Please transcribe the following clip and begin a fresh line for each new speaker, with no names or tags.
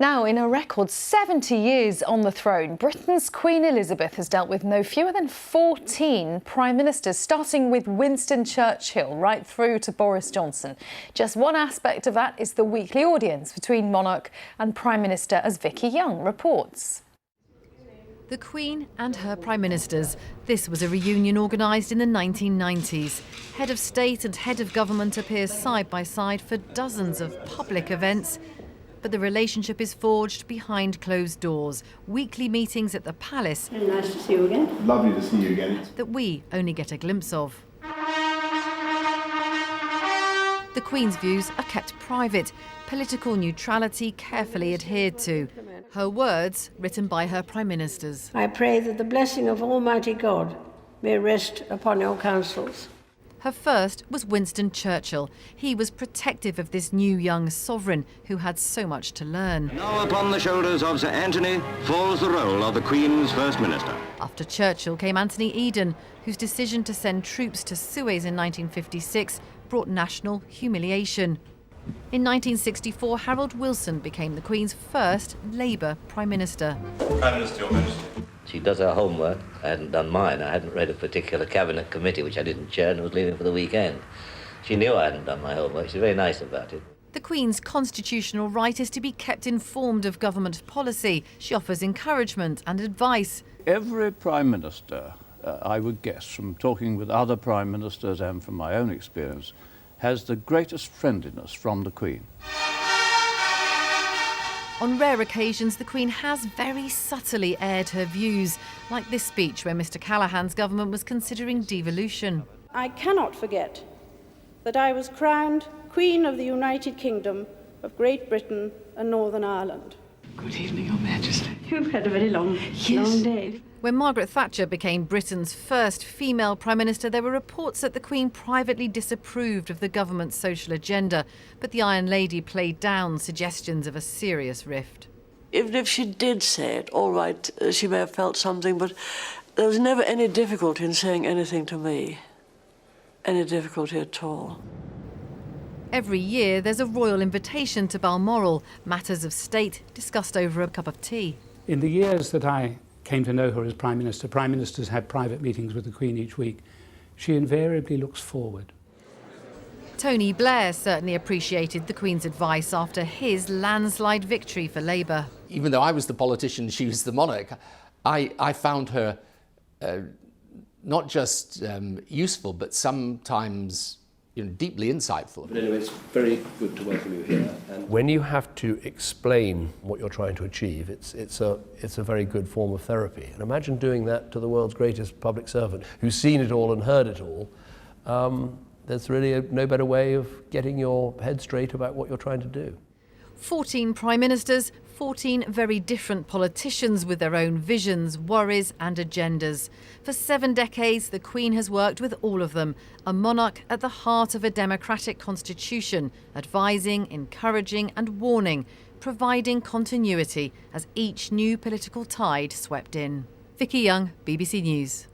Now, in a record 70 years on the throne, Britain's Queen Elizabeth has dealt with no fewer than 14 prime ministers, starting with Winston Churchill right through to Boris Johnson. Just one aspect of that is the weekly audience between monarch and prime minister, as Vicky Young reports.
The Queen and her prime ministers. This was a reunion organised in the 1990s. Head of state and head of government appear side by side for dozens of public events. But the relationship is forged behind closed doors. Weekly meetings at the palace.
Very nice to see you again.
Lovely to see you again.
That we only get a glimpse of. The Queen's views are kept private. Political neutrality carefully adhered to. Her words written by her prime ministers.
I pray that the blessing of Almighty God may rest upon your councils.
Her first was Winston Churchill. He was protective of this new young sovereign who had so much to learn.
Now upon the shoulders of Sir Anthony falls the role of the Queen's First Minister.
After Churchill came Anthony Eden, whose decision to send troops to Suez in 1956 brought national humiliation. In 1964, Harold Wilson became the Queen's first Labour Prime Minister.
Prime Minister, Your Majesty.
She does her homework. I hadn't done mine. I hadn't read a particular cabinet committee, which I didn't chair, and was leaving for the weekend. She knew I hadn't done my homework. She's very nice about it.
The Queen's constitutional right is to be kept informed of government policy. She offers encouragement and advice.
Every Prime Minister, I would guess, from talking with other Prime Ministers and from my own experience, has the greatest friendliness from the Queen.
On rare occasions, the Queen has very subtly aired her views, like this speech where Mr Callaghan's government was considering devolution.
I cannot forget that I was crowned Queen of the United Kingdom of Great Britain and Northern Ireland.
Good evening, Your Majesty.
You've had a very long day.
When Margaret Thatcher became Britain's first female Prime Minister, there were reports that the Queen privately disapproved of the government's social agenda, but the Iron Lady played down suggestions of a serious rift.
Even if she did say it, all right, she may have felt something, but there was never any difficulty in saying anything to me. Any difficulty at all.
Every year there's a royal invitation to Balmoral, matters of state discussed over a cup of tea.
In the years that I came to know her as Prime Minister, Prime Ministers had private meetings with the Queen each week. She invariably looks forward.
Tony Blair certainly appreciated the Queen's advice after his landslide victory for Labour.
Even though I was the politician, she was the monarch, I found her not just useful, but sometimes deeply insightful.
But anyway, it's very good to welcome you here. And when you have to explain what you're trying to achieve, it's a very good form of therapy. And imagine doing that to the world's greatest public servant, who's seen it all and heard it all. There's really no better way of getting your head straight about what you're trying to do.
14 Prime Ministers, 14 very different politicians with their own visions, worries and agendas. For 7 decades, the Queen has worked with all of them, a monarch at the heart of a democratic constitution, advising, encouraging and warning, providing continuity as each new political tide swept in. Vicky Young, BBC News.